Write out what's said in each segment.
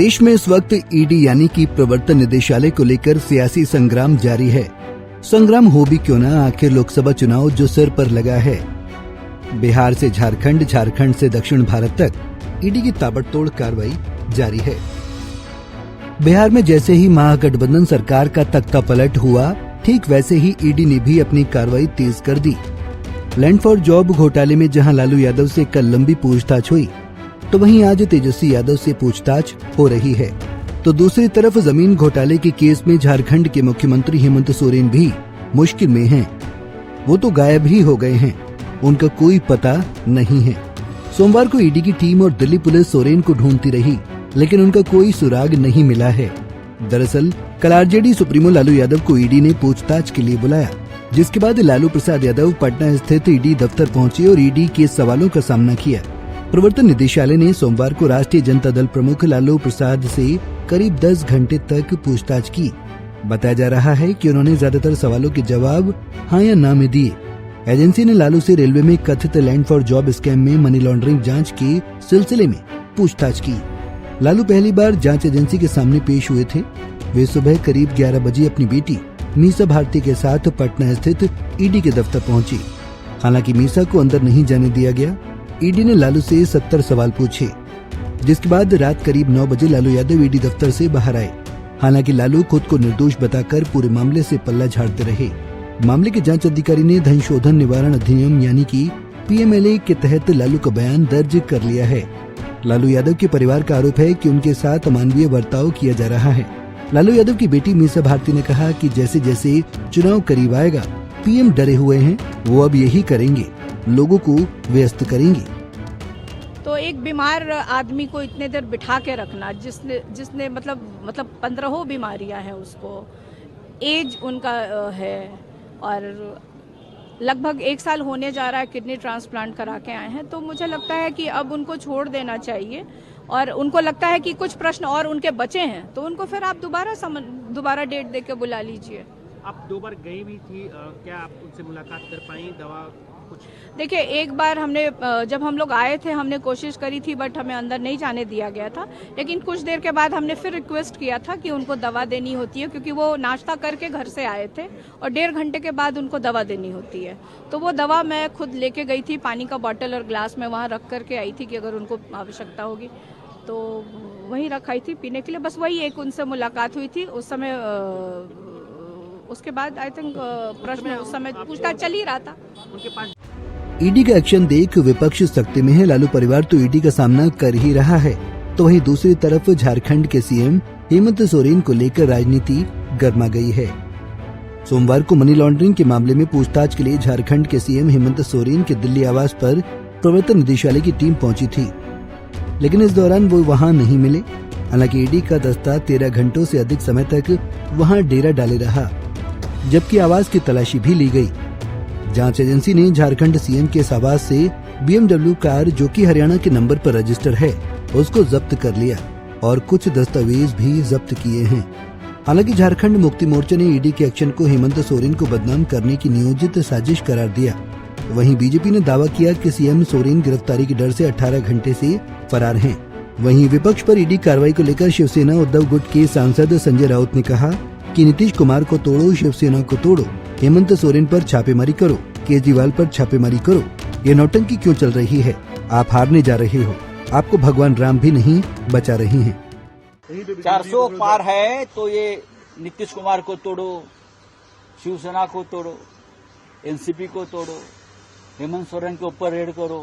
देश में इस वक्त ईडी यानी कि प्रवर्तन निदेशालय को लेकर सियासी संग्राम जारी है। संग्राम हो भी क्यों ना, आखिर लोकसभा चुनाव जो सिर पर लगा है। बिहार से झारखंड, झारखंड से दक्षिण भारत तक ईडी की ताबड़तोड़ कार्रवाई जारी है। बिहार में जैसे ही महागठबंधन सरकार का तख्ता पलट हुआ, ठीक वैसे ही ईडी ने भी अपनी कार्रवाई तेज कर दी। लैंड फॉर जॉब घोटाले में जहां लालू यादव से कल लंबी पूछताछ हुई, तो वहीं आज तेजस्वी यादव से पूछताछ हो रही है। तो दूसरी तरफ जमीन घोटाले के केस में झारखंड के मुख्यमंत्री हेमंत सोरेन भी मुश्किल में हैं। वो तो गायब ही हो गए हैं, उनका कोई पता नहीं है। सोमवार को ईडी की टीम और दिल्ली पुलिस सोरेन को ढूंढती रही, लेकिन उनका कोई सुराग नहीं मिला है। दरअसल कल आरजेडी सुप्रीमो लालू यादव को ईडी ने पूछताछ के लिए बुलाया, जिसके बाद लालू प्रसाद यादव पटना स्थित ईडी दफ्तर पहुंचे और ईडी के सवालों का सामना किया। प्रवर्तन निदेशालय ने सोमवार को राष्ट्रीय जनता दल प्रमुख लालू प्रसाद से करीब 10 घंटे तक पूछताछ की। बताया जा रहा है कि उन्होंने ज्यादातर सवालों के जवाब हाँ या ना में दिए। एजेंसी ने लालू से रेलवे में कथित लैंड फॉर जॉब स्कैम में मनी लॉन्ड्रिंग जांच के सिलसिले में पूछताछ की। लालू पहली बार जांच एजेंसी के सामने पेश हुए थे। वे सुबह करीब 11 बजे अपनी बेटी मीसा भारती के साथ पटना स्थित ईडी के दफ्तर पहुंची। हालांकि मीसा को अंदर नहीं जाने दिया गया। ईडी ने लालू से 70 सवाल पूछे, जिसके बाद रात करीब 9 बजे लालू यादव ईडी दफ्तर से बाहर आए। हालांकि लालू खुद को निर्दोष बताकर पूरे मामले से पल्ला झाड़ते रहे। मामले के जांच अधिकारी ने धन शोधन निवारण अधिनियम यानी कि PMLA के तहत लालू का बयान दर्ज कर लिया है। लालू यादव के परिवार का आरोप है कि उनके साथ अमानवीय बर्ताव किया जा रहा है। लालू यादव की बेटी मीसा भारती ने कहा कि जैसे जैसे चुनाव करीब आएगा, PM डरे हुए हैं, वो अब यही करेंगे, लोगों को व्यस्त करेंगे। तो एक बीमार आदमी को इतने देर बिठा के रखना, जिसने मतलब 15 बीमारियां हैं, उसको एज उनका है और लगभग 1 साल होने जा रहा है, किडनी ट्रांसप्लांट करा के आए हैं। तो मुझे लगता है कि अब उनको छोड़ देना चाहिए और उनको लगता है कि कुछ प्रश्न और उनके बचे हैं, तो उनको फिर आप दोबारा डेट दे के बुला लीजिए। आप 2 बार गई भी थी, क्या आप उनसे मुलाकात कर पाई? दवा कुछ? देखिए, एक बार हमने जब हम लोग आए थे, हमने कोशिश करी थी, बट हमें अंदर नहीं जाने दिया गया था। लेकिन कुछ देर के बाद हमने फिर रिक्वेस्ट किया था कि उनको दवा देनी होती है, क्योंकि वो नाश्ता करके घर से आए थे और 1.5 घंटे के बाद उनको दवा देनी होती है। तो वो दवा मैं खुद लेके गई थी, पानी का बॉटल और ग्लास में वहाँ रख करके आई थी कि अगर उनको आवश्यकता होगी तो वहीं रखाई थी पीने के लिए। बस वही एक उनसे मुलाकात हुई थी उस समय। उसके बाद आई थिंक प्रश्न उस समय पूछताछ चल ही रहा था। उनके पास ईडी का एक्शन देख विपक्ष सख्ती में है। लालू परिवार तो ईडी का सामना कर ही रहा है, तो वहीं दूसरी तरफ झारखंड के CM हेमंत सोरेन को लेकर राजनीति गर्मा गई है। सोमवार को मनी लॉन्ड्रिंग के मामले में पूछताछ के लिए झारखंड के CM हेमंत सोरेन के दिल्ली आवास पर प्रवर्तन निदेशालय की टीम पहुंची थी, लेकिन इस दौरान वो वहां नहीं मिले। हालांकि ईडी का दस्ता 13 घंटों से अधिक समय तक वहां डेरा डाले रहा, जबकि आवास की तलाशी भी ली गई। जांच एजेंसी ने झारखंड CM के इस आवास से BMW कार, जो कि हरियाणा के नंबर पर रजिस्टर है, उसको जब्त कर लिया और कुछ दस्तावेज भी जब्त किए हैं। हालांकि झारखंड मुक्ति मोर्चा ने ईडी के एक्शन को हेमंत सोरेन को बदनाम करने की नियोजित साजिश करार दिया। वहीं बीजेपी ने दावा किया कि CM सोरेन गिरफ्तारी के डर से 18 घंटे से फरार हैं। वहीं विपक्ष पर ईडी कार्रवाई को लेकर शिवसेना उद्धव गुट के सांसद संजय राउत ने कहा कि नीतीश कुमार को तोड़ो, शिवसेना को तोड़ो, हेमंत सोरेन पर छापेमारी करो, केजरीवाल पर छापेमारी करो। ये नौटंकी क्यों चल रही है? आप हारने जा रहे हो, आपको भगवान राम भी नहीं बचा रहे हैं। 400 पार है तो ये नीतीश कुमार को तोड़ो, शिवसेना को तोड़ो, NCP को तोड़ो, हेमंत सोरेन के ऊपर रेड करो,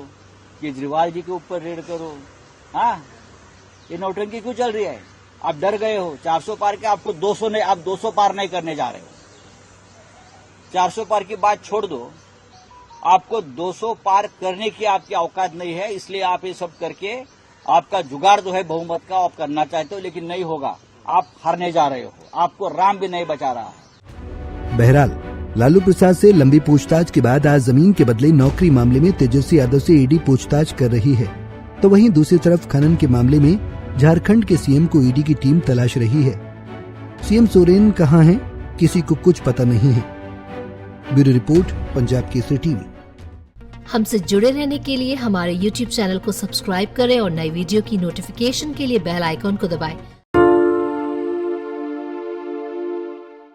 केजरीवाल जी के ऊपर रेड करो। हाँ, ये नौटंकी क्यों चल रही है? आप डर गए हो 400 पार के, आपको 200 नहीं, आप 200 पार नहीं करने जा रहे हो। 400 पार की बात छोड़ दो, आपको 200 पार करने की आपकी औकात नहीं है। इसलिए आप ये सब करके आपका जुगाड़ जो है बहुमत का आप करना चाहते हो, लेकिन नहीं होगा, आप हारने जा रहे हो, आपको राम भी नहीं बचा रहा है। बहरहाल लालू प्रसाद से लंबी पूछताछ के बाद आज जमीन के बदले नौकरी मामले में तेजस्वी यादव से ईडी पूछताछ कर रही है, तो वहीं दूसरी तरफ खनन के मामले में झारखंड के CM को ईडी की टीम तलाश रही है। CM सोरेन कहां हैं, किसी को कुछ पता नहीं है। Bureau report, Punjab Kesari TV. हमसे जुड़े रहने के लिए हमारे YouTube चैनल को सब्सक्राइब करें और नई वीडियो की नोटिफिकेशन के लिए बेल आइकॉन को दबाएं।